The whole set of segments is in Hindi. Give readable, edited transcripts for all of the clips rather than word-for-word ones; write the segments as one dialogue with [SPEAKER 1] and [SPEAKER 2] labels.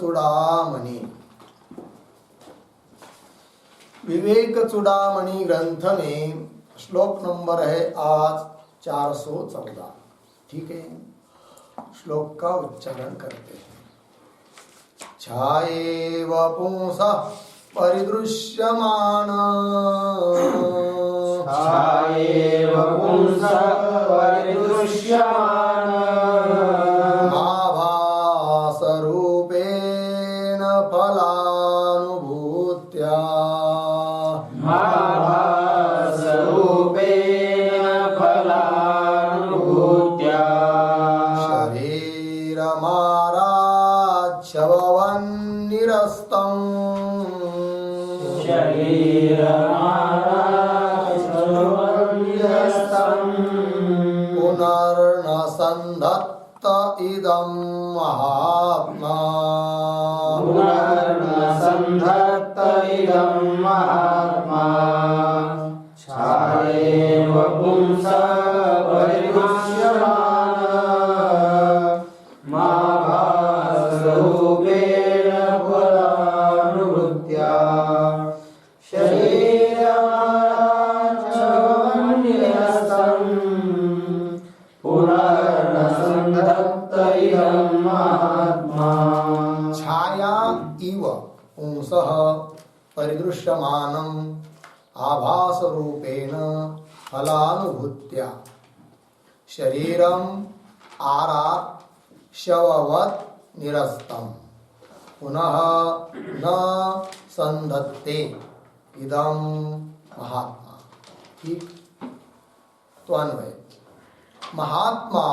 [SPEAKER 1] चूड़ामणि। विवेक चूड़ामणि ग्रंथ में श्लोक नंबर है आज 414। ठीक है, श्लोक का उच्चारण करते हैं। छायेव पुंसः परिदृश्यमान,
[SPEAKER 2] छायेव पुंसः परिदृश्यमान,
[SPEAKER 1] माभासरूपेण फलानुभूत्या,
[SPEAKER 2] माभासरूपेण फलानुभूत्या,
[SPEAKER 1] शरीरमाराच्छवन्निरस्तम्,
[SPEAKER 2] शरीरमाराच्छवन्निरस्तम्,
[SPEAKER 1] पुनर्न सन्धत्त इदं महात्मा,
[SPEAKER 2] पुनर्न सन्धत्त इदं महात्मा। छायेव पुंसः परिदृश्यमान, माभासरूपेण फलानुभूत्या, शरीरमाराच्छवन्निरस्तम्, पुनर्न सन्धत्त इदं महात्मा।
[SPEAKER 1] छाया इव पुंसः परिदृश्यमानम् आभासरूपेण फलानुभूत्या, शरीरम् आरात् शववत् निरस्तम्, पुनः न संधत्ते इदं महात्मा। ठीक, तो अन्वय। महात्मा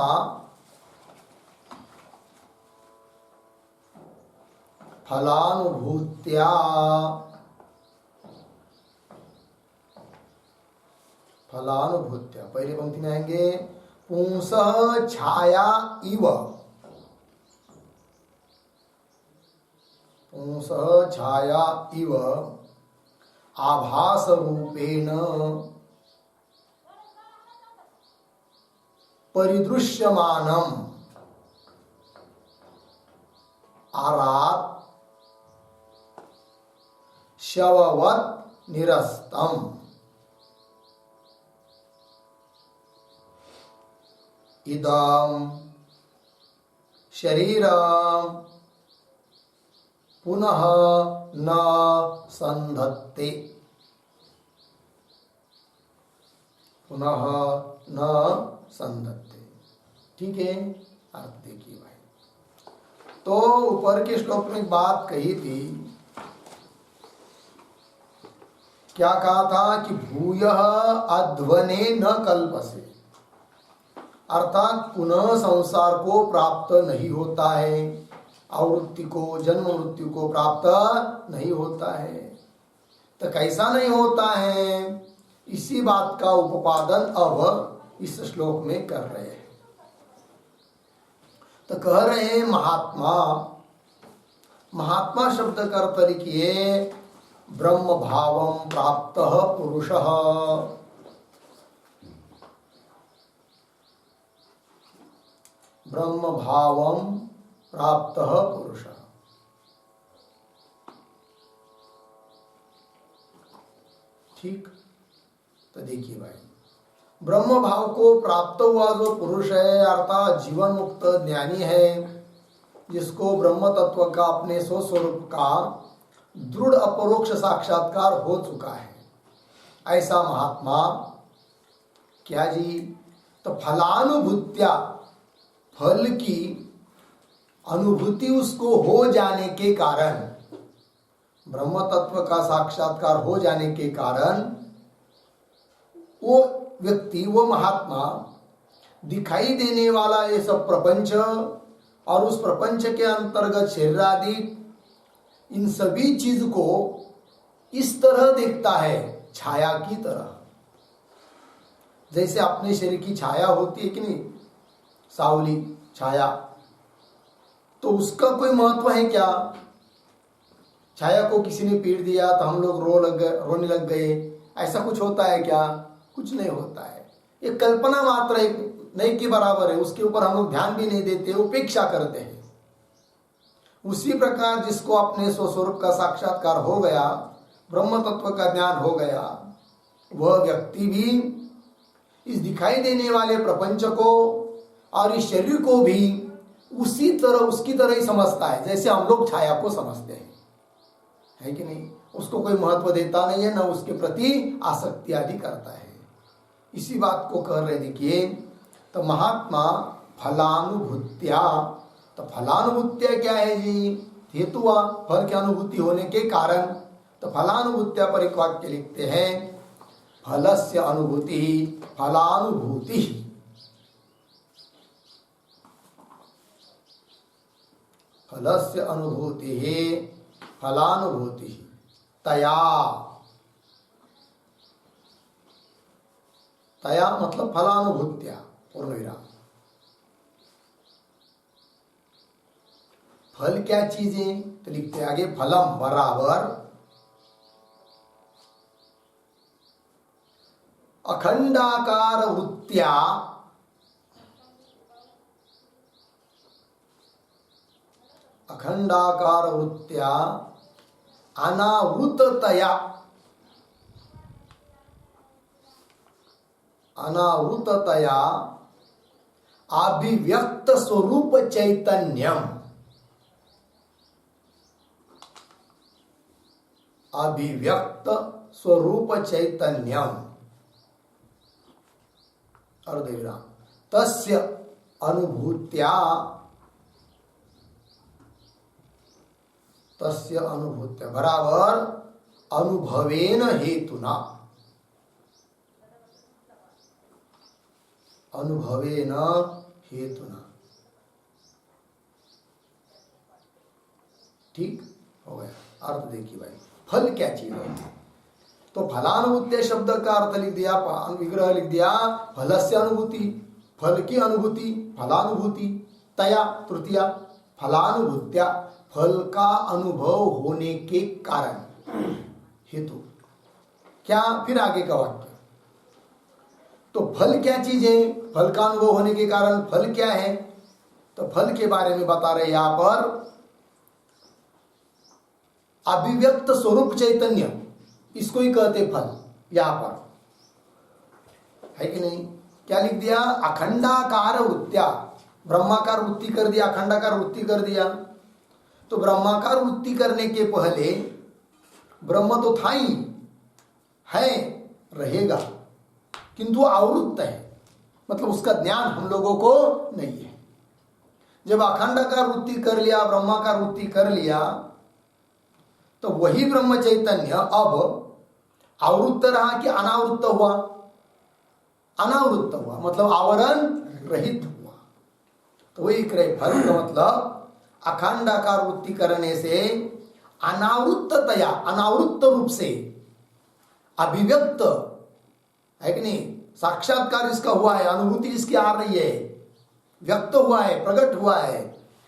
[SPEAKER 1] फलानुभूत्या, फलानुभूत्या पहली पंक्ति में आएंगे पुंसः छाया इव, पुंसः छाया इव आभास रूपेण परिदृश्यमानम् आरात् शववत् निरस्तम्। इदं शरीरं पुनः न संधत्ते, पुनः न संधत्ते। ठीक है, अर्थ देखिए भाई। तो ऊपर के श्लोक में एक बात कही थी, क्या कहा था कि भूयः अध्वने न कल्पसे, अर्थात पुनः संसार को प्राप्त नहीं होता है, आवृत्ति को, जन्म मृत्यु को प्राप्त नहीं होता है। तो कैसा नहीं होता है, इसी बात का उपादन अब इस श्लोक में कर रहे हैं। तो कह रहे हैं महात्मा, महात्मा शब्द का अर्थ लिखिए ब्रह्म भावं प्राप्त पुरुषः, ब्रह्म भावं प्राप्त पुरुष। ठीक, तो देखिए भाई, ब्रह्म भाव को प्राप्त हुआ जो पुरुष है अर्थात जीवन मुक्त ज्ञानी है, जिसको ब्रह्म तत्व का अपने स्वस्वरूप का दृढ़ अपरोक्ष साक्षात्कार हो चुका है, ऐसा महात्मा क्या जी, तो फलानुभूत्या, फल की अनुभूति उसको हो जाने के कारण, ब्रह्म तत्व का साक्षात्कार हो जाने के कारण वो व्यक्ति, वो महात्मा दिखाई देने वाला ये सब प्रपंच और उस प्रपंच के अंतर्गत शरीर आदि, इन सभी चीज को इस तरह देखता है, छाया की तरह। जैसे अपने शरीर की छाया होती है कि नहीं, सावली छाया, तो उसका कोई महत्व है क्या? छाया को किसी ने पीट दिया तो हम लोग रोने लग गए, ऐसा कुछ होता है क्या? कुछ नहीं होता है। ये कल्पना मात्र एक नहीं के बराबर है, उसके ऊपर हम लोग ध्यान भी नहीं देते, उपेक्षा करते हैं। उसी प्रकार जिसको अपने स्वस्वरूप का साक्षात्कार हो गया, ब्रह्म तत्व का ज्ञान हो गया, वह व्यक्ति भी इस दिखाई देने वाले प्रपंच को और इस शरीर को भी उसी तरह, उसकी तरह ही समझता है जैसे हम लोग छाया को समझते हैं, है कि नहीं? उसको कोई महत्व देता नहीं है, न उसके प्रति आसक्ति आदि करता है। इसी बात को कह रहे देखिए, तो महात्मा फलानुभूत्या, तो फलानुभूत्या क्या है जी? हेतु हुआ फल की अनुभूति होने के कारण। तो फलानुभूत्या पर एक वाक्य लिखते हैं, फलस्य अनुभूति फलानुभूति। फलस्य अनुभूति फलानुभूति तया, तया मतलब फलानुभूत्या, पूर्ण विराम। फल क्या चीज है? तो लिखते आगे, फलम बराबर अखंडाकार वृत्त्या, अखंडाकार वृत्त्या अनावृततया, अनावृततया अभिव्यक्त स्वरूप चैतन्यम, अभिव्यक्त स्वरूप चैतन्यम अर्धविराम तस्य अनुभूत्या, तस्य अनुभूत्या बराबर अनुभवेन हेतुना, अनुभवेन हेतुना। ठीक हो गया। अर्थ देखिए भाई, फल क्या चीज है? तो फलानुभूत्य शब्द का अर्थ लिख दिया, विग्रह लिख दिया, फलस्य अनुभूति, फल की अनुभूति, फलानुभूति, तया तृतीया, फलानुभूत्या फल का अनुभव होने के कारण, हेतु क्या? फिर आगे का वाक्य, तो फल क्या चीज है? फल का अनुभव होने के कारण फल क्या है? तो फल के बारे में बता रहे यहां पर, अभिव्यक्त स्वरूप चैतन्य, इसको ही कहते फल यहां पर, है कि नहीं? क्या लिख दिया? अखंडाकार वृत्त्या, ब्रह्माकार वृत्ति कर दिया, अखंडाकार वृत्ति कर दिया। तो ब्रह्माकार वृत्ति करने के पहले ब्रह्म तो था ही, है, रहेगा, किंतु आवृत्त है, मतलब उसका ज्ञान हम लोगों को नहीं है। जब अखंडाकार वृत्ति कर लिया, ब्रह्माकार वृत्ति कर लिया, तो वही ब्रह्म चैतन्य अब आवृत्त रहा कि अनावृत्त हुआ? अनावृत्त हुआ, मतलब आवरण रहित हुआ। तो वही करे फल का मतलब अखंडाकार वृत्ति करने से अनावृत्ततया, अनावृत्त रूप से अभिव्यक्त, है कि नहीं? साक्षात्कार इसका हुआ है, अनुभूति इसकी आ रही है, व्यक्त हुआ है, प्रकट हुआ है,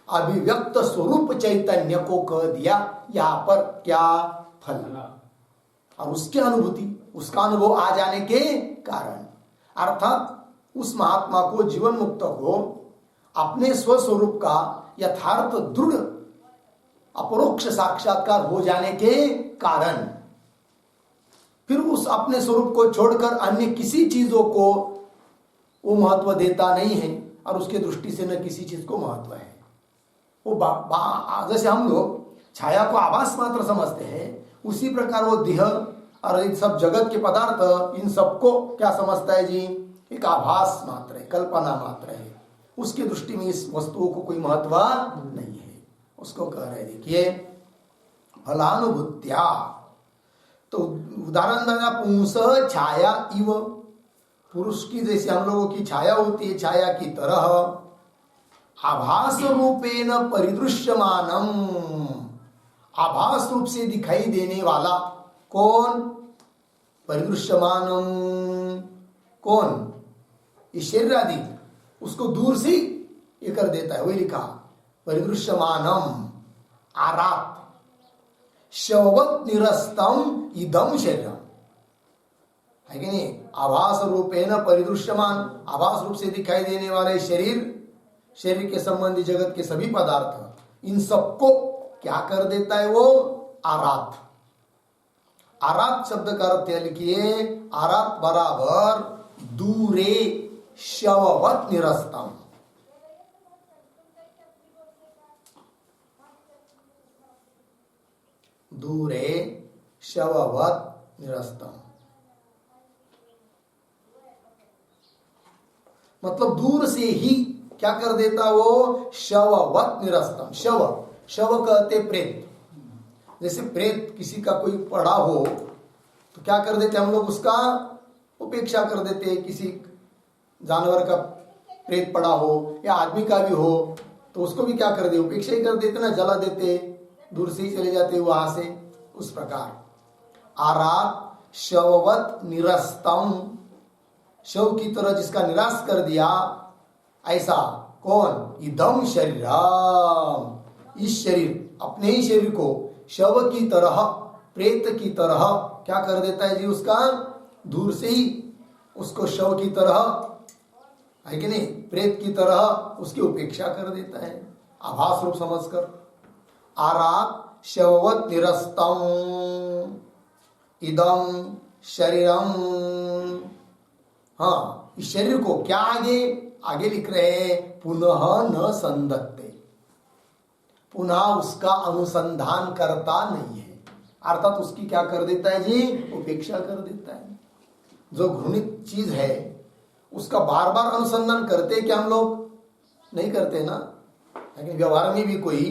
[SPEAKER 1] अभिव्यक्त स्वरूप चैतन्य को कह दिया यहां पर क्या? फल। और उसकी अनुभूति, उसका अनुभव आ जाने के कारण, अर्थात उस महात्मा को, जीवन मुक्त को अपने स्वस्वरूप का यथार्थ दृढ़ अपरोक्ष साक्षात्कार हो जाने के कारण फिर उस अपने स्वरूप को छोड़कर अन्य किसी चीजों को वो महत्व देता नहीं है, और उसके दृष्टि से न किसी चीज को महत्व है। वो जैसे हम लोग छाया को आभास मात्र समझते हैं, उसी प्रकार वो देह और इन सब जगत के पदार्थ, इन सबको क्या समझता है जी? एक आभास मात्र है, कल्पना मात्र है। उसकी दृष्टि में इस वस्तुओं को कोई महत्व नहीं है। उसको कह रहे देखिए फलानुभूत्या। तो उदाहरण देना, पुंस छाया इव, पुरुष की जैसे हम लोगों की छाया होती है, छाया की तरह आभास रूपेण परिदृश्यमानम, आभास रूप से दिखाई देने वाला कौन? परिदृश्यमानम कौन? इस शरीर आदि, उसको दूर से ये कर देता है, वही लिखा परिदृश्यमानम आरात शववत निरस्तम इदम शरीरम, है कि नहीं? आभास रूपेण परिदृश्यमान, आभास रूप से दिखाई देने वाले शरीर, शरीर के संबंधी जगत के सभी पदार्थ इन सबको क्या कर देता है वो? आरात। आरात शब्द का अर्थ लिखिए, आरात बराबर दूरे शववत निरस्तम। दूरे शववत निरस्तम मतलब दूर से ही क्या कर देता वो? शववत निरस्तम। शव कहते प्रेत। जैसे प्रेत किसी का कोई पड़ा हो तो क्या कर देते हम लोग? उसका उपेक्षा कर देते। किसी जानवर का प्रेत पड़ा हो या आदमी का भी हो तो उसको भी क्या कर दे? उपेक्षा ही कर देते ना, जला देते, दूर से ही चले जाते वहां से। उस प्रकार आरात शववत निरस्तम, शव की तरह जिसका निराश कर दिया, ऐसा कौन? इदम शरीरम, इस शरीर, अपने ही शरीर को शव की तरह, प्रेत की तरह क्या कर देता है जी? उसका दूर से ही उसको शव की तरह, है कि नहीं, प्रेत की तरह उसकी उपेक्षा कर देता है आभास रूप समझकर। आरात शववत निरस्तम इदम शरीरम। हाँ, इस शरीर को क्या आगे लिख रहे हैं? पुनः न संदत्ते, पुनः उसका अनुसंधान करता नहीं है। अर्थात उसकी क्या कर देता है जी? उपेक्षा कर देता है। जो घृणित चीज है उसका बार बार अनुसंधान करते क्या हम लोग? नहीं करते ना। लेकिन व्यवहार में भी कोई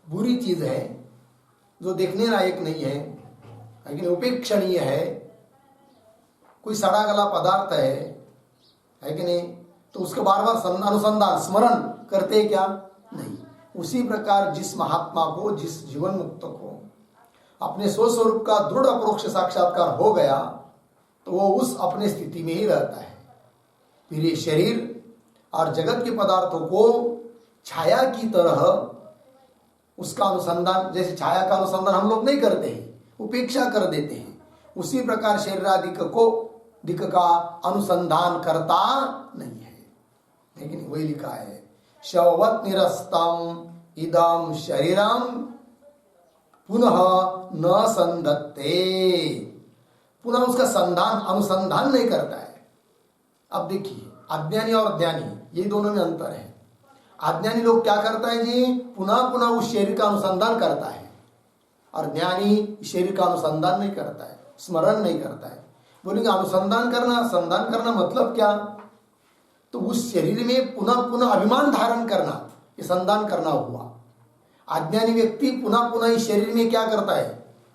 [SPEAKER 1] बुरी चीज है जो देखने लायक नहीं है, लेकिन उपेक्षणीय है, कोई सड़ा गला पदार्थ है कि नहीं, तो उसका बार बार अनुसंधान स्मरण करते क्या? नहीं। उसी प्रकार जिस महात्मा को, जिस जीवन मुक्त को अपने स्वस्वरूप का दृढ़ अपरोक्ष साक्षात्कार हो गया तो वो उस अपने स्थिति में ही रहता है। फिर ये शरीर और जगत के पदार्थों को छाया की तरह उसका अनुसंधान, जैसे छाया का अनुसंधान हम लोग नहीं करते हैं, उपेक्षा कर देते हैं, उसी प्रकार शरीरादिक को दिक का अनुसंधान करता नहीं है। लेकिन वही लिखा है, शववत निरस्तम इदम शरीरम पुनः न संदत्ते, पुनः उसका संधान, अनुसंधान नहीं करता है। अब देखिए, अज्ञानी और ज्ञानी ये दोनों में अंतर है। अज्ञानी लोग क्या करता है जी? पुनः पुनः उस शरीर का अनुसंधान करता है, और ज्ञानी शरीर का अनुसंधान नहीं करता है, स्मरण नहीं करता है। बोलेंगे अनुसंधान करना, संधान करना मतलब क्या? तो उस शरीर में पुनः पुनः अभिमान धारण करना, ये संधान करना हुआ। अज्ञानी व्यक्ति पुनः पुनः इस शरीर में क्या करता है?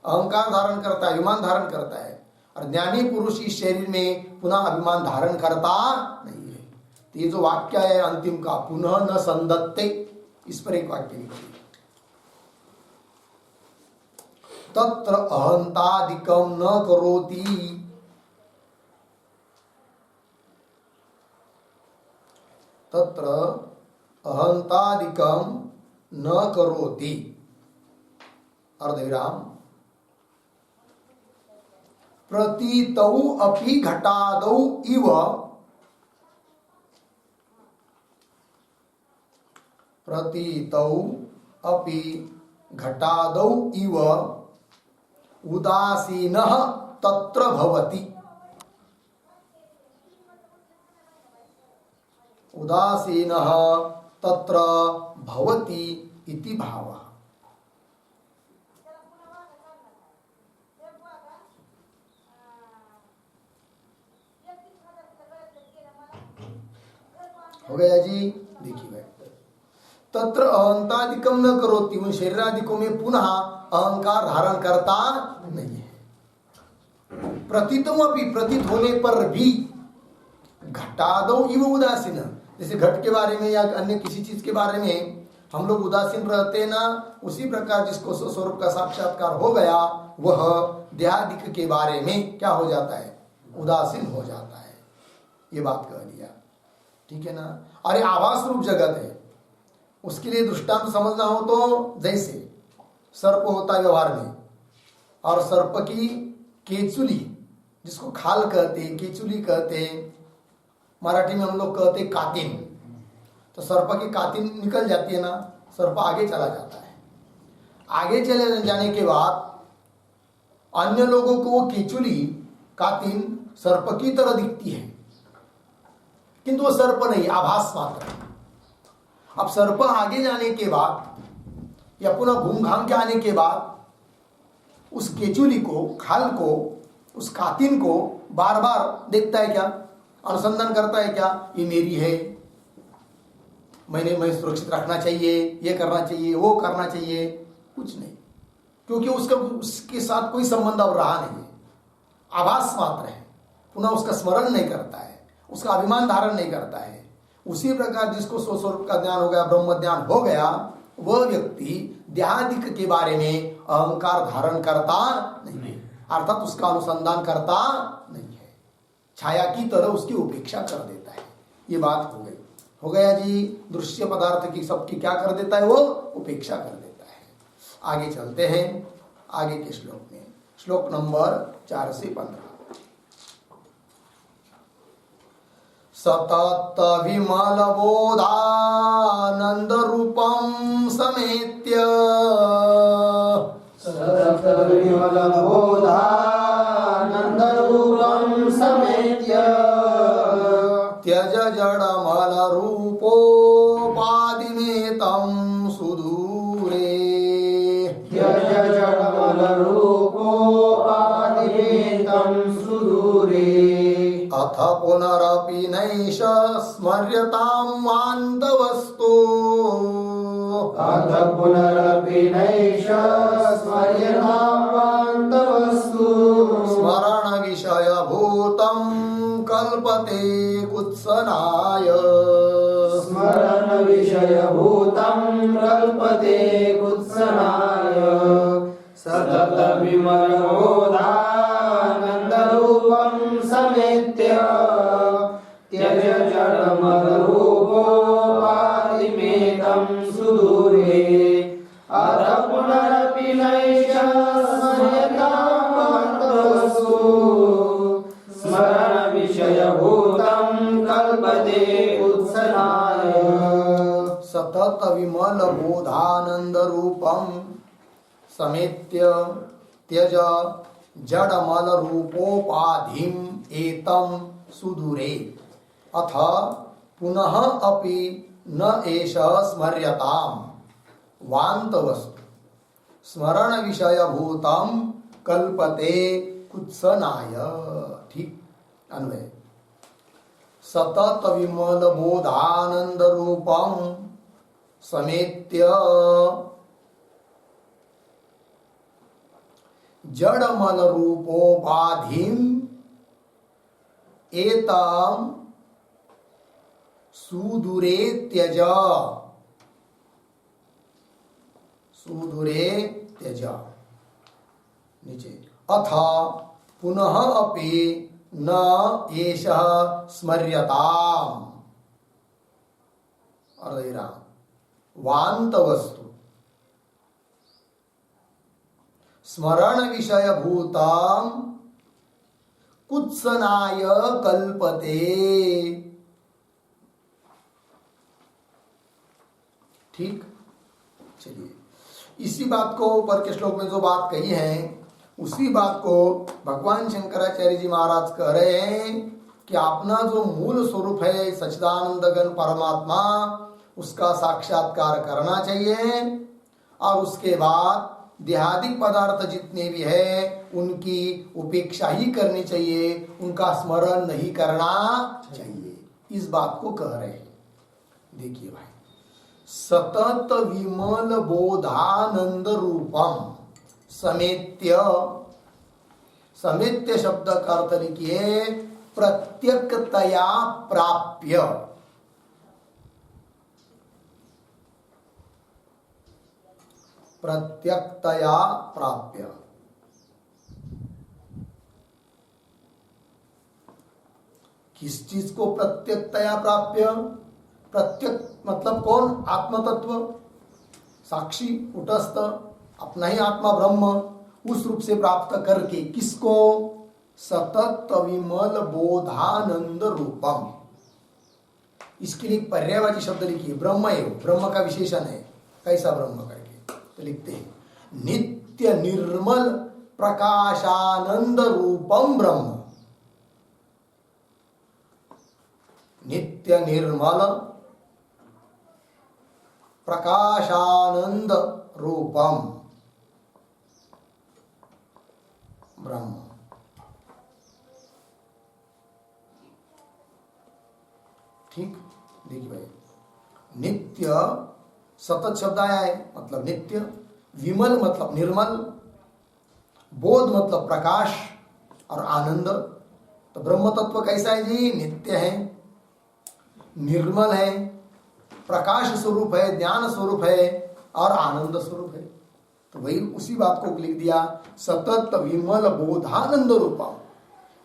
[SPEAKER 1] अहंकार धारण करता है, अभिमान धारण करता है। और ज्ञानी पुरुष इस शरीर में पुनः अभिमान धारण करता नहीं है। तो ये जो वाक्य है अंतिम का, पुनः न संदत्ते, इस पर एक वाक्य लिखिए, तत्र अहंतादिकम न करोति, तत्र अहंतादिकम न करोति, अर्धविराम, प्रतीतौ अपि घटादौ इव, प्रतीतौ अपि घटादौ इव उदासीनः तत्र भवति, उदासीनः तत्र भवति इति भावः। हो गया जी? देखिए भाई, तत्र अहंतादिकम न करोति, उन शरीरादिकों में पुनः अहंकार धारण करता नहीं है। प्रतीतम अपि, प्रतीत होने पर भी, घटादौ इव उदासीन, जैसे घट के बारे में या अन्य किसी चीज के बारे में हम लोग उदासीन रहते ना, उसी प्रकार जिसको स्वरूप का साक्षात्कार हो गया वह देहादिक के बारे में क्या हो जाता है? उदासीन हो जाता है। ये बात कह दिया, ठीक है ना। और ये आभास रूप जगत है, उसके लिए दृष्टांत समझना हो तो जैसे सर्प होता है व्यवहार में, और सर्प की केचुली, जिसको खाल कहते हैं, केचुली कहते हैं, मराठी में हम लोग कहते हैं कातिन, तो सर्प की कातिन निकल जाती है ना, सर्प आगे चला जाता है। आगे चले जाने के बाद अन्य लोगों को वो केचुली कातिन सर्प की तरह दिखती है, किंतु वो सर्प नहीं, आभास मात्र है। अब सर्प आगे जाने के बाद या पुनः घूम घाम के आने के बाद उस केचुली को, खाल को, उस कातिन को बार बार देखता है क्या, अनुसंधान करता है क्या, ये मेरी है, मैं सुरक्षित रखना चाहिए, ये करना चाहिए, वो करना चाहिए, कुछ नहीं, क्योंकि उसके साथ कोई संबंध अब रहा नहीं है, आभास मात्र है। पुनः उसका स्मरण नहीं करता है, उसका अभिमान धारण नहीं करता है। उसी प्रकार जिसको स्वस्वरूप का ज्ञान हो गया, ब्रह्म ज्ञान हो गया, वह व्यक्ति देहादिक के बारे में अहंकार धारण करता नहीं है, अर्थात उसका अनुसंधान करता नहीं है, छाया की तरह उसकी उपेक्षा कर देता है। ये बात हो गई, हो गया जी। दृश्य पदार्थ की सबकी क्या कर देता है, वो उपेक्षा कर देता है। आगे चलते हैं, आगे के श्लोक में, श्लोक नंबर 4 से 15। सतत विमल बोधानंद रूपम समेत्य,
[SPEAKER 2] सतत विमल बोधानंद रूपम समेत्य,
[SPEAKER 1] त्यज जड़मल रूपोपादिमेतं सुदूरे,
[SPEAKER 2] त्यज जड़मल रूपोपादिमेतं सुदूरे,
[SPEAKER 1] अथ पुनरपि नैष स्मर्यतां वान्तवस्तु,
[SPEAKER 2] अथ पुनरपि नैष स्मर्यतां वान्तवस्तु,
[SPEAKER 1] स्मरण विषयभूतं कल्पते कुत्सनाय,
[SPEAKER 2] स्मरण विषयभूतं कल्पते कुत्सनाय, सतत विमलबोधानन्दरूपं समेत्य, त्यज जडमलरूपोपादिमेतं सुदूरे, अथ पुनरपि नैष स्मर्यतां वान्तवस्तु, स्मरण विषयभूतं कल्पते कुत्सनाय,
[SPEAKER 1] सतत विमल बोधानंद रूपम समेत्य त्यज जड़मल रूपोपाधिम एतम सुदूरे, अथ पुनः अपि न एष स्मर्यताम वान्तवस्तु, स्मरण विषयभूतं कल्पते कुत्सनाय। ठीक अन्वय, सतत विमल बोधानंद रूपम समेत्य जड़मल रूपोपाधिम एताम सुदूरे त्यज, सुदूरे त्यज, नीचे, अथ पुनः अपि न एषः स्मर्यताम्, अर्धविराम, वान्तवस्तु, स्मरण विषयभूतं कुत्सनाय कल्पते। ठीक, चलिए इसी बात को ऊपर के श्लोक में जो बात कही है उसी बात को भगवान शंकराचार्य जी महाराज कह रहे हैं कि अपना जो मूल स्वरूप है सच्चिदानंद घन परमात्मा, उसका साक्षात्कार करना चाहिए और उसके बाद देहादिक पदार्थ जितने भी है उनकी उपेक्षा ही करनी चाहिए, उनका स्मरण नहीं करना चाहिए। इस बात को कह रहे हैं। देखिए भाई, सतत विमल बोधानंद रूपम समेत्य, समेत्य शब्द का अर्थ लिखिए प्रत्यक्षतया प्राप्य, प्रत्यक्षतया प्राप्य। किस चीज को प्रत्यक्षतया प्राप्य? प्रत्यक्ष मतलब कौन? आत्म तत्व, साक्षी उटस्थ अपना ही आत्मा ब्रह्म, उस रूप से प्राप्त करके किसको? सतत विमल बोधानंद रूपम। इसके लिए पर्यायवाची शब्द लिखिए ब्रह्म एव, ब्रह्म का विशेषण है, कैसा ब्रह्म करके, तो लिखते हैं नित्य निर्मल प्रकाशानंद रूपम ब्रह्म। नित्य निर्मल प्रकाशानंद रूपम ब्रह्म। ठीक, देखिए भाई, नित्य सतत शब्द आया है, मतलब नित्य, विमल मतलब निर्मल, बोध मतलब प्रकाश और आनंद। तो ब्रह्म तत्व कैसा है जी? नित्य है, निर्मल है, प्रकाश स्वरूप है, ज्ञान स्वरूप है और आनंद स्वरूप है। तो वही उसी बात को लिख दिया, सतत विमल बोधानंद रूपम,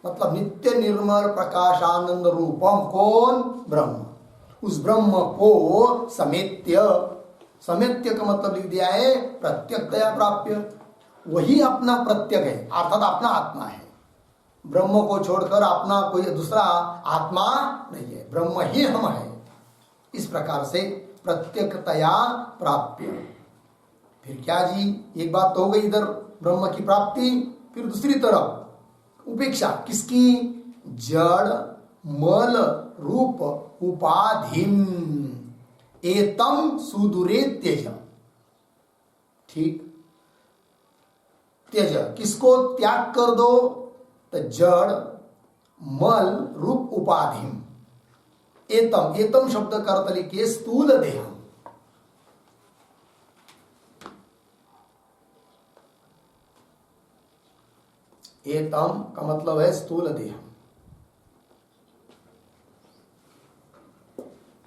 [SPEAKER 1] मतलब नित्य निर्मल प्रकाशानंद रूपम। कौन? ब्रह्म। उस ब्रह्म को समेत्य, समेत्य का मतलब लिख दिया है प्रत्यक्षतया प्राप्य। वही अपना प्रत्यक है, अर्थात अपना आत्मा है। ब्रह्म को छोड़कर अपना कोई दूसरा आत्मा नहीं है, ब्रह्म ही हम है। इस प्रकार से प्रत्यक्षतया प्राप्य। फिर क्या जी? एक बात तो हो गई इधर ब्रह्म की प्राप्ति, फिर दूसरी तरफ उपेक्षा किसकी? जड़ मल रूप उपाधिम एतम सुदूरे त्यज। ठीक, त्यज, किसको त्याग कर दो? तो जड़ मल रूप उपाधिम। एतम, एतम शब्द का अर्थ लिखिए स्थूल देहम। एतम का मतलब है स्थूल देह।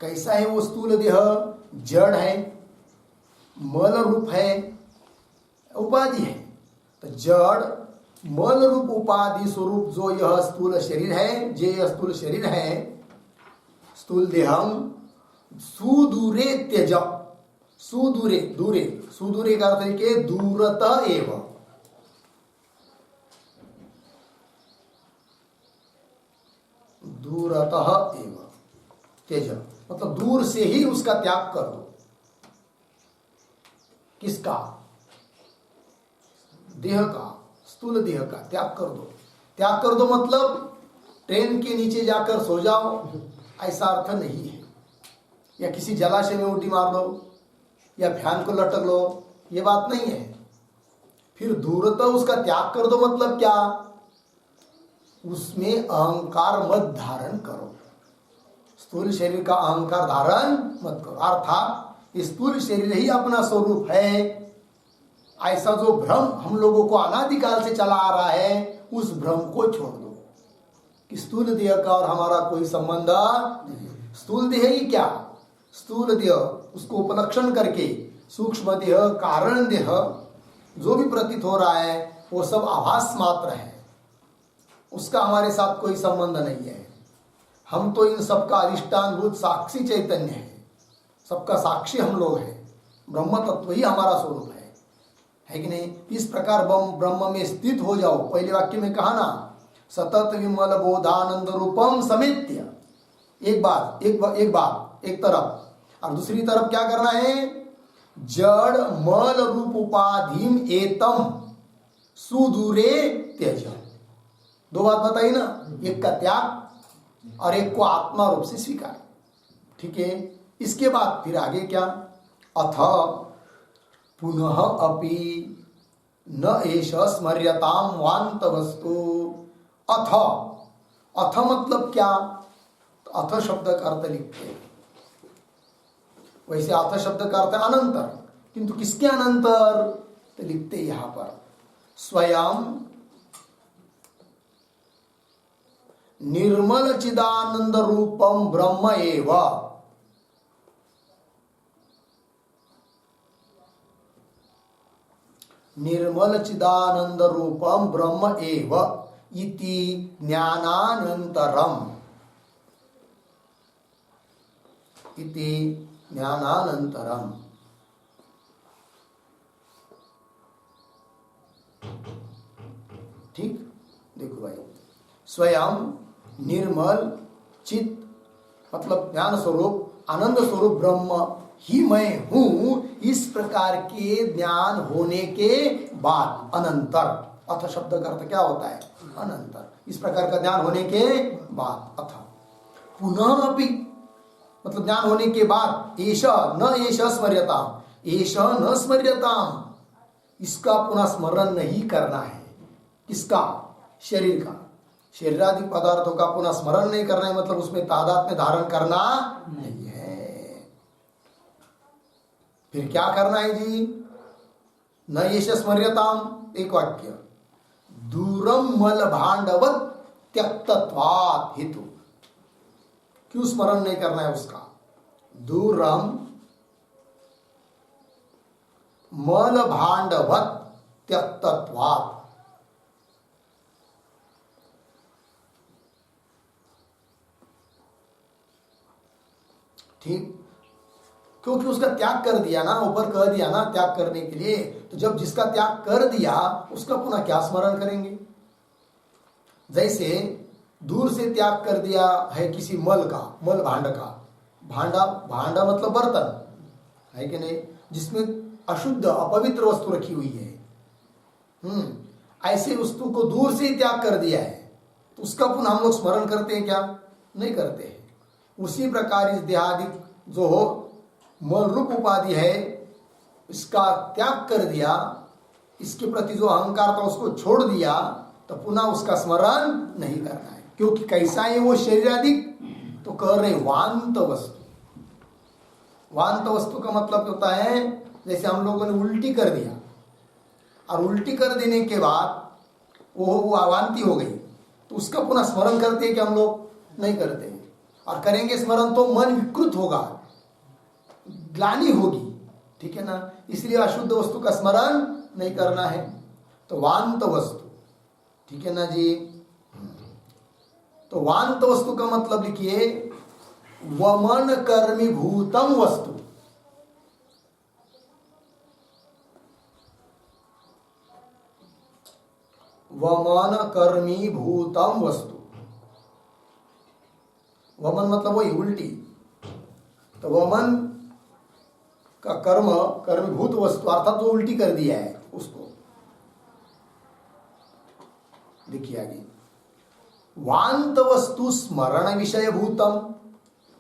[SPEAKER 1] कैसा है वो स्थूल देह? जड़ है, मल रूप है, उपाधि है। तो जड़ मल रूप उपाधि स्वरूप जो यह स्थूल शरीर है, जे यह स्थूल शरीर है, स्थूल देहम सुदूरे त्यज। सुदूरे, दूरे, सुदूरे का अर्थ है दूरतः एवं। दूरतः एवं त्यज, मतलब दूर से ही उसका त्याग कर दो। किसका? देह का, स्थूल देह का त्याग कर दो। त्याग कर दो मतलब ट्रेन के नीचे जाकर सो जाओ, ऐसा अर्थ नहीं है। या किसी जलाशय में उल्टी मार लो, या फैन को लटक लो, ये बात नहीं है। फिर दूरतः उसका त्याग कर दो मतलब क्या? उसमें अहंकार मत धारण करो। स्थूल शरीर का अहंकार धारण मत करो, अर्थात स्थूल शरीर ही अपना स्वरूप है, ऐसा जो भ्रम हम लोगों को अनादिकाल से चला आ रहा है, उस भ्रम को छोड़ दो कि स्थूल देह का और हमारा कोई संबंध नहीं। स्थूल देह ही क्या? स्थूल देह, उसको उपलक्षण करके सूक्ष्म देह, कारण देह जो भी प्रतीत हो रहा है वो सब आभास मात्र है, उसका हमारे साथ कोई संबंध नहीं है। हम तो इन सबका अधिष्ठान भूत साक्षी चैतन्य है, सबका साक्षी हम लोग हैं। ब्रह्म तत्व ही हमारा स्वरूप है कि नहीं? इस प्रकार ब्रह्म में स्थित हो जाओ। पहले वाक्य में कहा ना, सतत विमल बोधानंद रूपम समेत्य। एक बात, एक तरफ, और दूसरी तरफ क्या करना है? जड़ मल रूप उपाधिम एतम सुदूरे त्यज। दो बात बताई ना, एक का त्याग और एक को आत्मा रूप से स्वीकार। ठीक है, इसके बाद फिर आगे क्या? अथ पुनः अपि न एष स्मर्यताम वांत वस्तु। अथ, अथ मतलब क्या? तो अथ शब्द का अर्थ लिखते हैं, वैसे अथ शब्द का अर्थ अनंतर, किंतु किसके अनंतर? तो लिखते यहां पर स्वयं निर्मल चिदानंद रूपम ब्रह्म एव। निर्मल चिदानंद रूपम ब्रह्म एव इति ज्ञानानंतरम। इति ज्ञानानंतरम। ठीक, देखो भाई, स्वयं निर्मल चित मतलब ज्ञान स्वरूप, आनंद स्वरूप ब्रह्म ही मैं हूं, इस प्रकार के ज्ञान होने के बाद, अनंतर, अथ शब्द का अर्थ क्या होता है? अनंतर। इस प्रकार का ज्ञान होने के बाद, अथ पुनः अपि, मतलब ज्ञान होने के बाद, एष न एष स्मर्यताम, एष न स्मर्यताम, इसका पुनः स्मरण नहीं करना है। किसका? शरीर का। शरीरादि पदार्थों का पुनः स्मरण नहीं करना है, मतलब उसमें तादात्म्य धारण करना नहीं है। फिर क्या करना है जी? न एष स्मर्यताम, एक वाक्य, दूरम मल भांडवत त्यक्तत्वात् हेतु। क्यों स्मरण नहीं करना है उसका? दूरम मल भांडवत त्यक्तत्वात्, ठीक, क्योंकि उसका त्याग कर दिया ना, ऊपर कह दिया ना त्याग करने के लिए, तो जब जिसका त्याग कर दिया उसका पुनः क्या स्मरण करेंगे? जैसे दूर से त्याग कर दिया है किसी मल का, मल भांड का, भांडा, भांडा मतलब बर्तन है कि नहीं, जिसमें अशुद्ध अपवित्र वस्तु रखी हुई है, ऐसे वस्तु को दूर से ही त्याग कर दिया है, तो उसका पुनः हम लोग स्मरण करते हैं क्या? नहीं करते हैं। उसी प्रकार इस देहादिक जो हो मल रूप उपाधि है, इसका त्याग कर दिया, इसके प्रति जो अहंकार था उसको छोड़ दिया, तो पुनः उसका स्मरण नहीं करना है। क्योंकि कैसा है वो शरीरादिक? तो कह रहे वांत वस्तु। वांत वस्तु का मतलब होता है जैसे हम लोगों ने उल्टी कर दिया, और उल्टी कर देने के बाद वो वांति हो गई, तो उसका पुनः स्मरण करते हैं कि हम लोग नहीं करते हैं। और करेंगे स्मरण तो मन विकृत होगा, ग्लानि होगी, ठीक है ना। इसलिए अशुद्ध वस्तु का स्मरण नहीं करना है। तो वांत वस्तु, ठीक है ना जी। तो वांत वस्तु का मतलब लिखिए वमन कर्मी भूतम वस्तु। वमन कर्मी भूतम वस्तु, वमन मतलब वही उल्टी, तो वमन का कर्म, कर्मभूत वस्तु अर्थात वो उल्टी कर दिया है उसको। देखिए आगे, वांत वस्तु स्मरण विषय भूतम।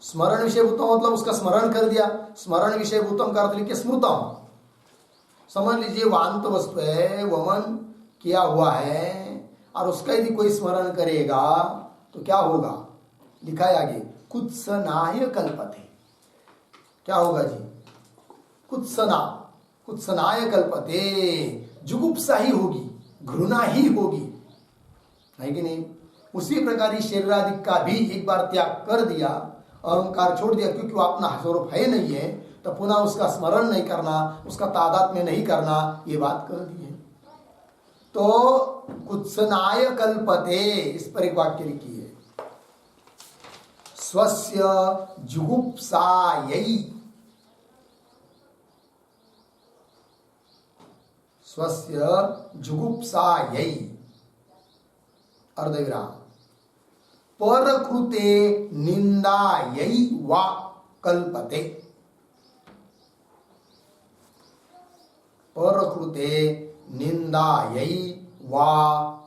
[SPEAKER 1] स्मरण विषय भूतम मतलब उसका स्मरण कर दिया। स्मरण विषय भूतम का अर्थ लिखिए स्मृतम। समझ लीजिए वांत वस्तु है, वमन किया हुआ है, और उसका यदि कोई स्मरण करेगा तो क्या होगा? लिखा है आगे, कुत्सनाय कल्पते। क्या होगा जी? कुत्सना, कुत्सनाय कल्पते, जुगुप्सा ही होगी, घृणा ही होगी, है कि नहीं। उसी प्रकार ही शरीरादि का भी एक बार त्याग कर दिया, अहंकार छोड़ दिया, क्योंकि वो अपना स्वरूप है नहीं है, तो पुनः उसका स्मरण नहीं करना, उसका तादात्म्य नहीं करना, ये बात कर दी है। तो कुत्सनाय कल्पते, इस पर एक वाक्य लिखी है, स्वस्य जुगुप्सायै, स्वस्य जुगुप्सायै अर्धविराम, परकृते निंदायै वा कल्पते। परकृते निंदायै वा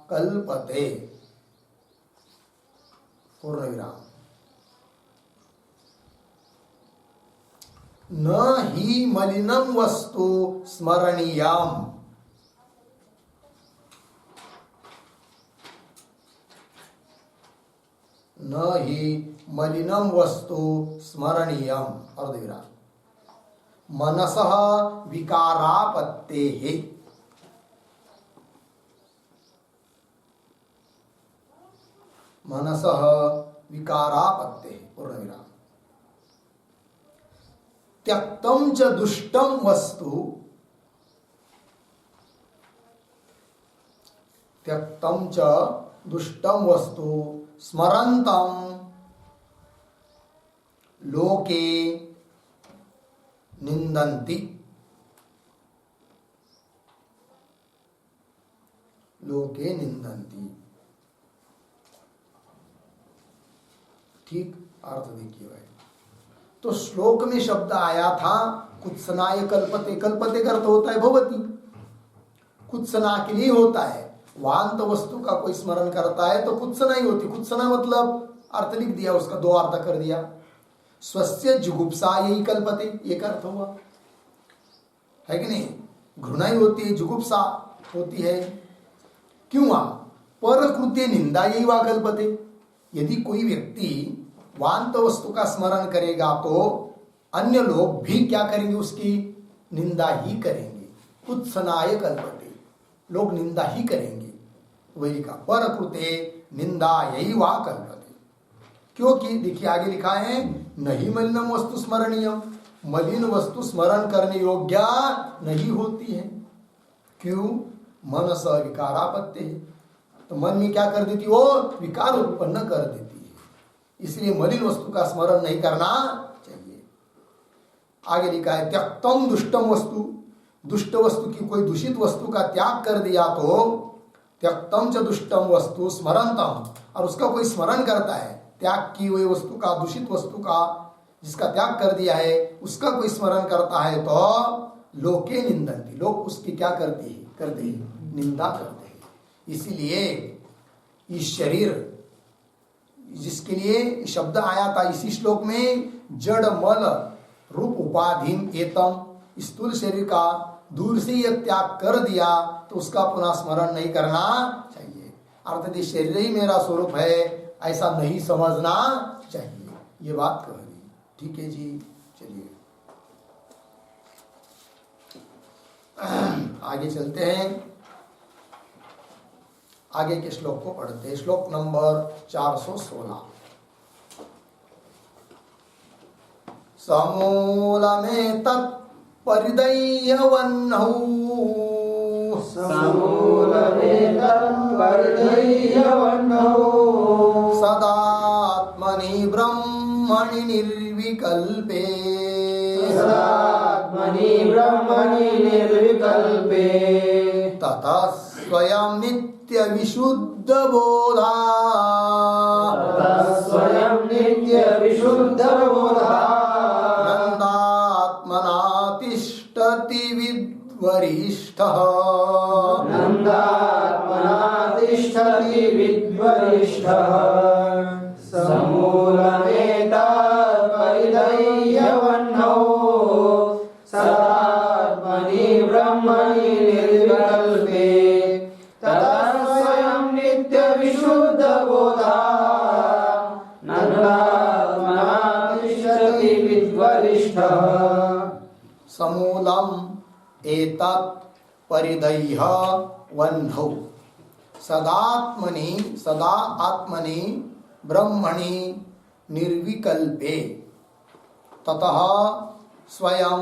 [SPEAKER 1] कल्पते, पूर्ण विराम। न हि मलिनम वस्तु स्मरणीयम। न हि मलिनम वस्तु स्मरणीयम, अर्धविराम। मनसः विकारापत्तेः। मनसः विकारापत्तेः, पूर्णविराम। त्यक्तम च दुष्टम वस्तु, त्यक्तम च दुष्टम वस्तु स्मरन्तम लोके निंदन्ति। लोके निंदन्ति, ठीक। अर्थ देखिए भाई, तो श्लोक में शब्द आया था कुत्सनाय कल्पते। कल्पते का अर्थ होता है भवती, कुत्सना के लिए होता है। वांत वस्तु का कोई स्मरण करता है तो कुत्सना ही होती। कुत्सना मतलब अर्थ लिख दिया, उसका दो अर्थ कर दिया। स्वस्य जुगुप्सा यही कल्पते, एक अर्थ हुआ है कि नहीं। घृणा ही होती है, जुगुप्सा होती है। क्यों पर कृत्य निंदा यही वा कल्पते। यदि कोई व्यक्ति वांत वस्तु का स्मरण करेगा तो अन्य लोग भी क्या करेंगे, उसकी निंदा ही करेंगे। कुत्सनाय कल्पते, लोग निंदा ही करेंगे। वही लिखा पर कृत्य निंदा यही वा कल्पते। क्योंकि देखिए आगे लिखा है नहीं मलिनम वस्तु स्मरणीय, मलिन वस्तु स्मरण करने योग्य नहीं होती है। क्यों? मनस विकारापत्ति, तो मन में क्या कर देती, वो विकार उत्पन्न कर देती है। इसलिए मलिन वस्तु का स्मरण नहीं करना चाहिए। आगे लिखा है त्यक्तम दुष्टम वस्तु, दुष्ट वस्तु की कोई दूषित वस्तु का त्याग कर दिया तो त्यक्तम च दुष्टम वस्तु स्मरणतम, और उसका कोई स्मरण करता है, त्याग की हुई वस्तु का, दूषित वस्तु का जिसका त्याग कर दिया है उसका कोई स्मरण करता है तो लोके निंदन्ति, लोग उसकी क्या करते हैं, निंदा करते हैं। इसीलिए इस शरीर जिसके लिए शब्द आया था इसी श्लोक में, जड़ मल रूप उपाधिम एतम, स्थूल शरीर का दूर से यह त्याग कर दिया तो उसका पुनः स्मरण नहीं करना चाहिए। अर्थात ये शरीर ही मेरा स्वरूप है ऐसा नहीं समझना चाहिए। ये बात कह रही। ठीक है जी, चलिए आगे चलते हैं। आगे के श्लोक को पढ़ते हैं। श्लोक नंबर 416। समूलमेतत् परिदह्यवह्नौ, सदात्मनि ब्रह्मणि निर्विकल्पे, ततः स्वयं नित्य विशुद्ध बोधा, नन्दात्मना तिष्ठति विद्वरिष्ठः,
[SPEAKER 2] समूलमेतत् परिदह्यवह्नौ, सदात्मनि ब्रह्मणि निर्विकल्पे, ततः स्वयं नित्य विशुद्ध बोधा, नन्दात्मना तिष्ठति विद्वरिष्ठः।
[SPEAKER 1] समूलम एतत् परिदह्यवह्नौ, सदात्मनि, सदा आत्मनि ब्रह्मणि निर्विकल्पे, ततः स्वयं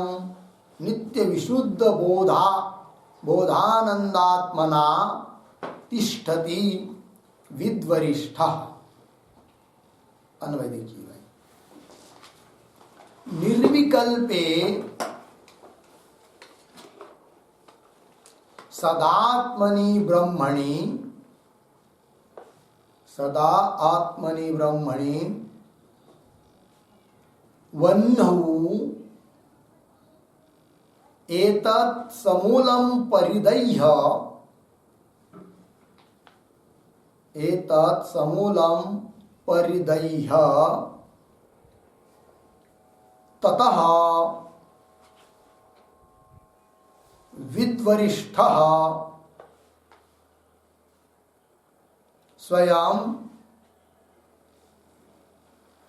[SPEAKER 1] नित्य विशुद्ध बोधा बोधानंदात्मना तिष्ठति विद्वरिष्ठः। अन्वय देखिए भाई, निर्विकल्पे सदात्मनि ब्रह्मणि, सदा आत्मनि ब्रह्मणि वह्नौ एतत् समूलं परिदह्य, एतत् समूलं परिदह्य, ततः विद्वरिष्ठः स्वयं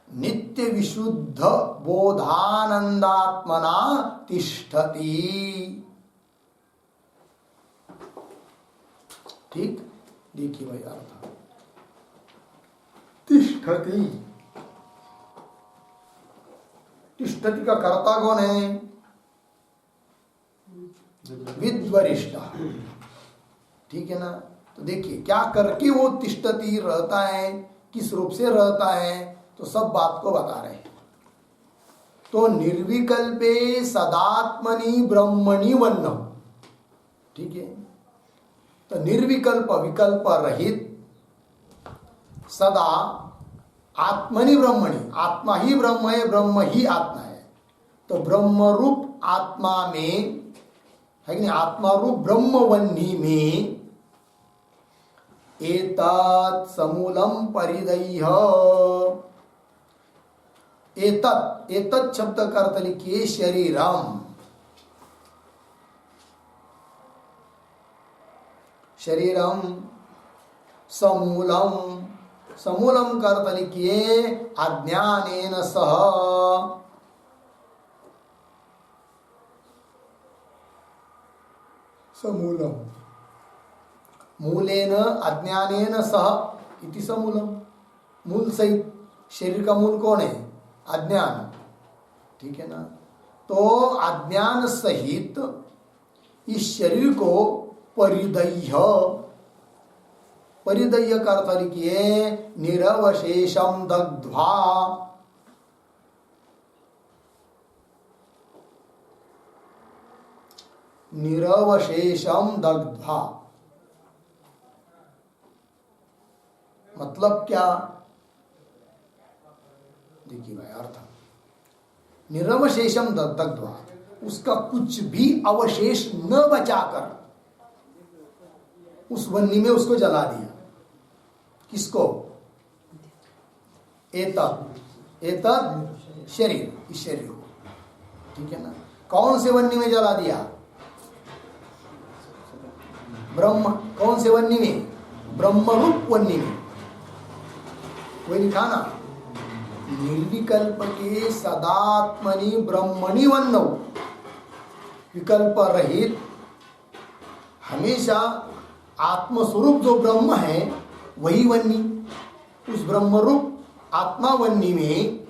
[SPEAKER 1] नित्य विशुद्ध बोधानंदात्मना तिष्ठति। ठीक, देखिए भाई अर्थ, तिष्ठति, तिष्ठति का कर्ता कौन है, विद्वरिष्ठ। ठीक है ना। तो देखिए क्या करके वो तिष्ठति रहता है, किस रूप से रहता है, तो सब बात को बता रहे हैं। तो निर्विकल्पे सदात्मनि ब्रह्मणि वह्नौ, ठीक है। तो निर्विकल्प, विकल्प रहित, सदा आत्मनि ब्रह्मणि, आत्मा ही ब्रह्म है, ब्रह्म ही आत्मा है। तो ब्रह्म रूप आत्मा में है कि नहीं, आत्मा रूप ब्रह्मवन्नी में एतत् समूलम परिदह्य, एतत्, एतत् शब्द का अर्थ लिखिए शरीरम, शरीरम समूलम, समूलम का अर्थ लिखिए अज्ञानेन सह, समूलम, मूलेन अज्ञानेन सह इति समूलम, मूल सहित। शरीर का मूल कौन है? अज्ञान, ठीक है ना। तो अज्ञान सहित इस शरीर को परिदह्य, परिदह्य का अर्थ लिखिए निरवशेषम दग्ध्वा, निरवशेषम दग्ध्वा मतलब क्या? देखिए भाई अर्थ, निरवशेषम दग्ध्वा, उसका कुछ भी अवशेष न बचाकर उस वन्नी में उसको जला दिया। किसको? एतत्, एतत् शरीर, इस शरीर को, ठीक है ना। कौन से वन्नी में जला दिया? ब्रह्म, कौन से वन्नी में? ब्रह्म रूप वन्नी में। वही लिखा ना, निर्विकल्प के सदात्मनि ब्रह्मणि वन्नौ, विकल्प रहित हमेशा आत्मस्वरूप जो ब्रह्म है वही वन्नी, उस ब्रह्म रूप आत्मा वन्नी में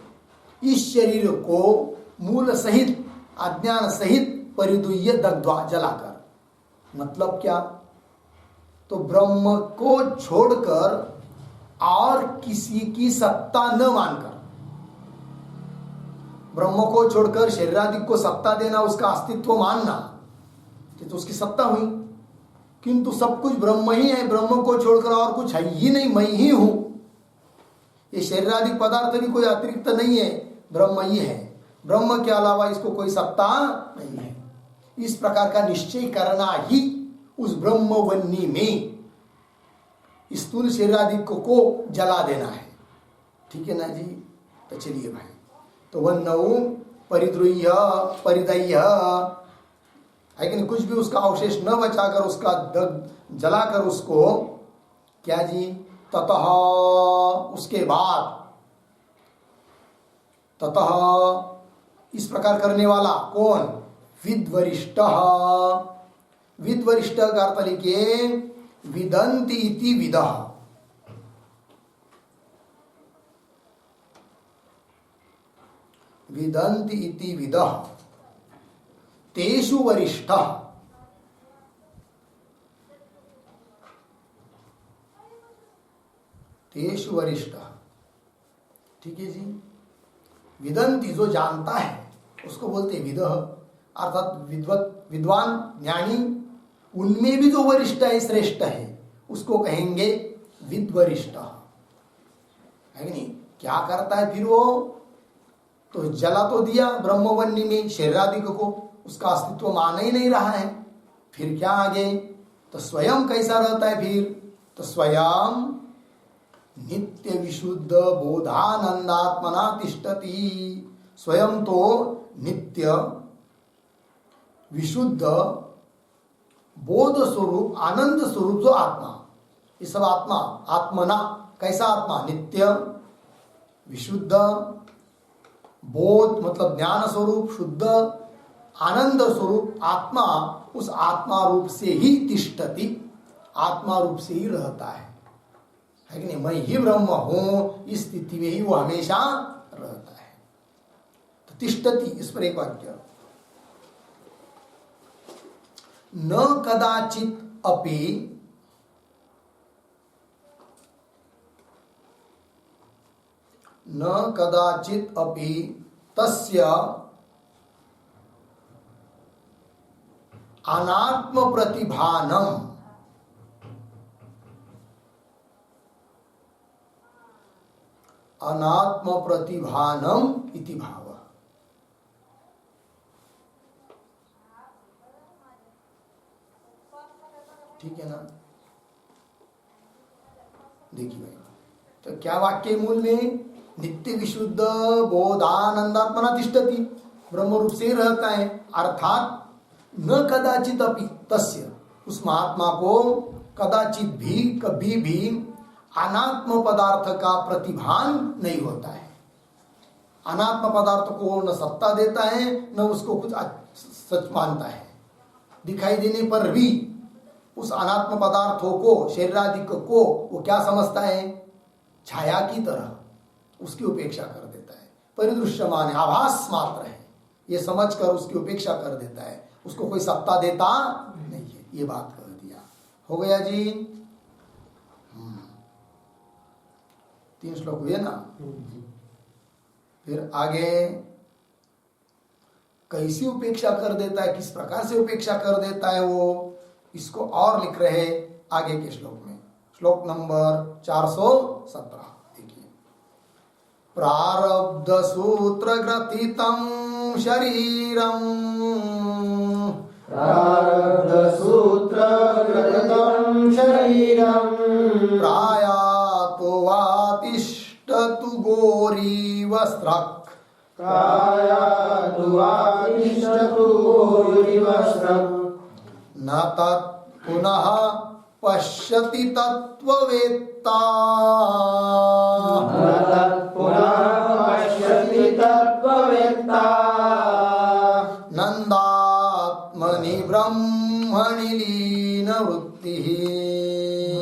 [SPEAKER 1] इस शरीर को मूल सहित अज्ञान सहित परिदुह्य दग्ध्वा, जलाकर। मतलब क्या? तो ब्रह्म को छोड़कर और किसी की सत्ता न मानकर, ब्रह्म को छोड़कर शरीरादि को सत्ता देना, उसका अस्तित्व मानना, तो उसकी सत्ता हुई। किंतु सब कुछ ब्रह्म ही है, ब्रह्म को छोड़कर और कुछ है ही नहीं, मैं ही हूं। ये शरीरादि पदार्थ भी कोई अतिरिक्त नहीं है, ब्रह्म ही है। ब्रह्म के अलावा इसको कोई सत्ता नहीं है। इस प्रकार का निश्चय करना ही उस ब्रह्मवन्नी में स्थूल शरीरादि को जला देना है, ठीक है ना जी। तो चलिए भाई, तो वन्नौ परिद्रुह्य परिदह्य है कि नहीं, कुछ भी उसका अवशेष न बचाकर उसका जलाकर उसको क्या जी, ततः उसके बाद, ततः इस प्रकार करने वाला कौन? विद्वरिष्ठ, विद्वरिष्ठ का अर्थ लिखिए विदन्ति इति विदः, विदन्ति इति विदः तेषु वरिष्ठ, तेषु वरिष्ठ, ठीक है जी। विदन्ति जो जानता है उसको बोलते हैं विदः, अर्थात विद्वत, विद्वान, ज्ञानी, उनमें भी जो वरिष्ठ है, श्रेष्ठ है, उसको कहेंगे विद्वरिष्ठ, है कि नहीं। क्या करता है फिर वो? तो जला तो दिया ब्रह्मवन्नी में शरीरादि को, उसका अस्तित्व मान ही नहीं रहा है। फिर क्या आगे? तो स्वयं कैसा रहता है फिर? तो स्वयं नित्य विशुद्ध बोधानंदात्मना तिष्ठति, स्वयं तो नित्य विशुद्ध बोध स्वरूप, आनंद स्वरूप जो आत्मा, ये सब आत्मा, आत्मना, कैसा आत्मा? नित्य विशुद्ध, बोध मतलब ज्ञान स्वरूप, शुद्ध आनंद स्वरूप आत्मा, उस आत्मा रूप से ही तिष्ठति, आत्मा रूप से ही रहता है कि नहीं। मैं ही ब्रह्म हूं, इस स्थिति में ही वो हमेशा रहता है। तो तिष्ठति, इस पर एक वाक्य, न कदाचित अपि न कदाचित अपि तस्य अनात्म प्रतिभानम, अनात्म प्रतिभानम इति भाव। ठीक है ना? देखिए भाई, तो क्या वाक्य मूल में? नित्य विशुद्ध बोधानंदात्मना तिष्ठति, ब्रह्म रूप से रहता है, अर्थात न कदाचित अपि तस्य, उस महात्मा को कदाचित भी कभी भी अनात्म पदार्थ का प्रतिभान नहीं होता है। अनात्म पदार्थ को न सत्ता देता है न उसको कुछ सच मानता है। दिखाई देने पर भी उस अनात्म पदार्थों को, शरीरादि को वो क्या समझता है? छाया की तरह उसकी उपेक्षा कर देता है। परिदृश्यमान है, आभास मात्र है, ये समझकर उसकी उपेक्षा कर देता है, उसको कोई सत्ता देता नहीं है। ये बात कर दिया। हो गया जी? 3 श्लोक हुए ना? फिर आगे कैसी उपेक्षा कर देता है, किस प्रकार से उपेक्षा कर देता है वो, इसको और लिख रहे आगे के श्लोक में। श्लोक नंबर 417 देखिए। प्रारब्ध सूत्र ग्रथितम शरीरम,
[SPEAKER 2] प्रारब्ध सूत्र ग्रथितम शरीरम,
[SPEAKER 1] प्रायातो वातिष्ठतु गोरी वस्त्रक,
[SPEAKER 2] प्रायातो वातिष्ठतु गोरी वस्त्रक,
[SPEAKER 1] न तत् पुनः पश्यति तत्त्ववेत्ता,
[SPEAKER 2] न तत् पुनः पश्यति तत्त्ववेत्ता,
[SPEAKER 1] नन्दात्मनि ब्रह्मणि लीनवृत्तिः,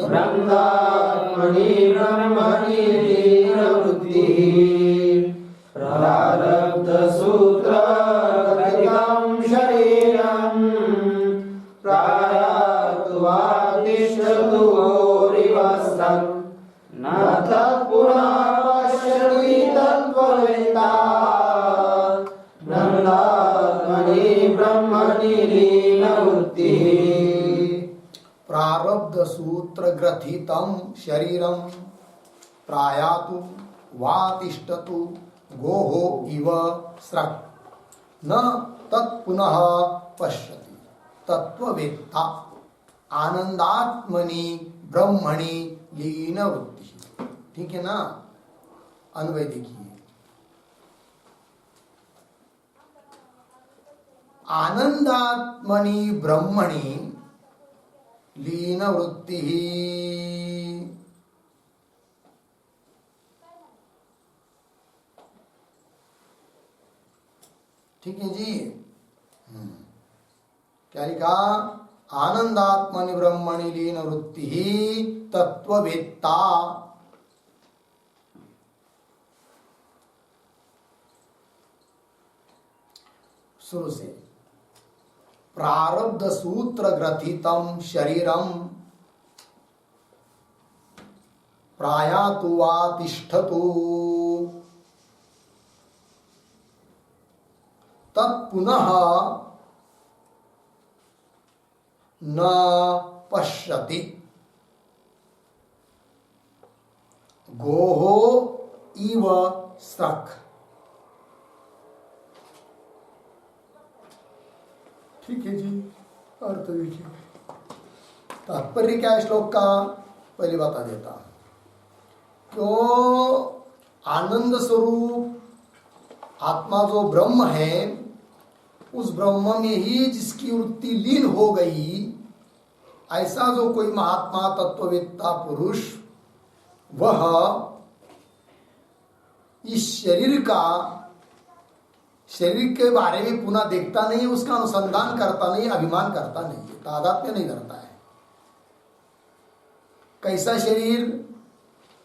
[SPEAKER 2] नन्दात्मनि ब्रह्मणि लीनवृत्तिः, प्रारब्ध सूत्र ग्रथितं शरीरम्, प्रायातो वातिष्ठतु गोरीवस्त्रं, न तत् पुनः पश्यति तत्त्ववेत्ता, नन्दात्मनि ब्रह्मणि लीनवृत्तिः।
[SPEAKER 1] प्रारब्ध सूत्र ग्रथितम शरीरम, प्रायातु वातिष्ठतु गोहो इव स्रक्, न तत्पुनः पश्यति तत्त्ववेत्ता, आनंदात्मनि ब्रह्मणि लीन वृत्ति। ठीक है ना? अन्वय देखिए। आनंदात्मनि ब्रह्मणि लीन वृत्ति। ठीक है जी? क्या लिखा? आनंदात्मनि ब्रह्मणि लीन वृत्ति तत्ववेत्ता। शुरू से। प्रारब्ध सूत्र ग्रथितम शरीरम, प्रायातु वा तिष्ठतु, तत्पुनः न पश्यति गोहो इव स्रक्। ठीक है जी? अर्थ देखिए। तात्पर्य क्या है श्लोक का, पहले बता देता। क्यों आनंद स्वरूप आत्मा जो ब्रह्म है, उस ब्रह्म में ही जिसकी वृत्ति लीन हो गई, ऐसा जो कोई महात्मा तत्ववेत्ता पुरुष, वह इस शरीर के बारे में पुनः देखता नहीं, उसका अनुसंधान करता नहीं, अभिमान करता नहीं है, तादात्म्य नहीं करता है। कैसा शरीर?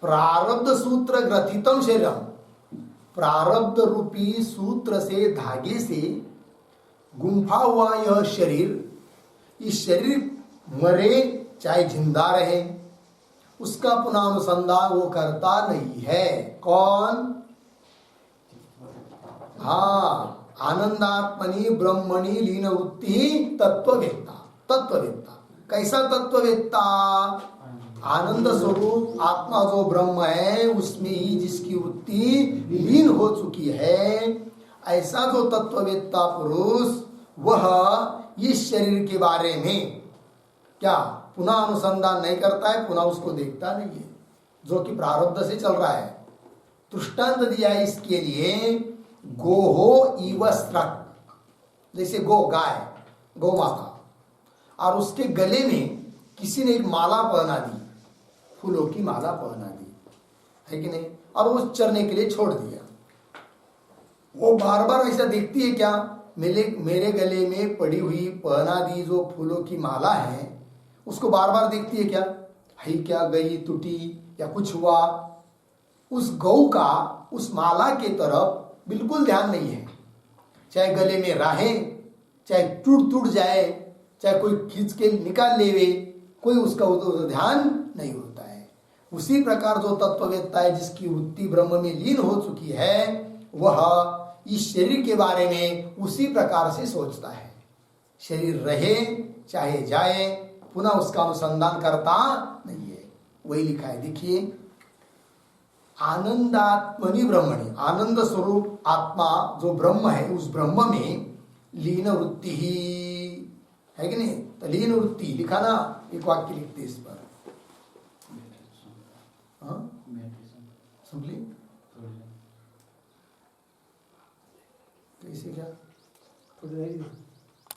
[SPEAKER 1] प्रारब्ध सूत्र ग्रथितम शरीरम, प्रारब्ध रूपी सूत्र से, धागे से गुंफा हुआ यह शरीर, इस शरीर मरे चाहे जिंदा रहे, उसका पुनः अनुसंधान वो करता नहीं है। कौन? हाँ, आनंदात्मनि ब्रह्मणि लीन वृत्ति तत्ववेत्ता। तत्ववेत्ता कैसा तत्ववेत्ता? आनंद स्वरूप आत्मा जो ब्रह्म है उसमें ही जिसकी वृत्ति लीन हो चुकी है, ऐसा जो तत्ववेत्ता पुरुष वह इस शरीर के बारे में क्या पुनः अनुसंधान नहीं करता है, पुनः उसको देखता नहीं है, जो कि प्रारब्ध से चल रहा है। दृष्टांत दिया है इसके लिए, गोहो इव स्रक, जैसे गो गाय, गौ माता, और उसके गले में किसी ने एक माला पहना दी, फूलों की माला पहना दी, है कि नहीं, और वो चरने के लिए छोड़ दिया। वो बार बार ऐसा देखती है क्या, मेरे गले में पड़ी हुई पहना दी जो फूलों की माला है उसको बार बार देखती है क्या, है क्या गई टूटी या कुछ हुआ? उस गौ का उस माला के तरफ बिल्कुल ध्यान नहीं है, चाहे गले में रहे, चाहे टूट जाए, चाहे कोई खींच के निकाल लेवे, कोई उसका ध्यान नहीं होता है। उसी प्रकार जो तत्ववेत्ता है जिसकी वृत्ति ब्रह्म में लीन हो चुकी है, वह इस शरीर के बारे में उसी प्रकार से सोचता है। शरीर रहे चाहे जाए, पुनः उसका अनुसंधान करता नहीं है। वही लिखा है, देखिए, आनंदात्मनि ब्रह्मणि, आनंद स्वरूप आत्मा जो ब्रह्म है उस ब्रह्म में लीन वृत्ति ही है कि नहीं। तो लीन वृत्ति लिखा ना, एक वाक्य लिखते इस पर, समझली कैसे क्या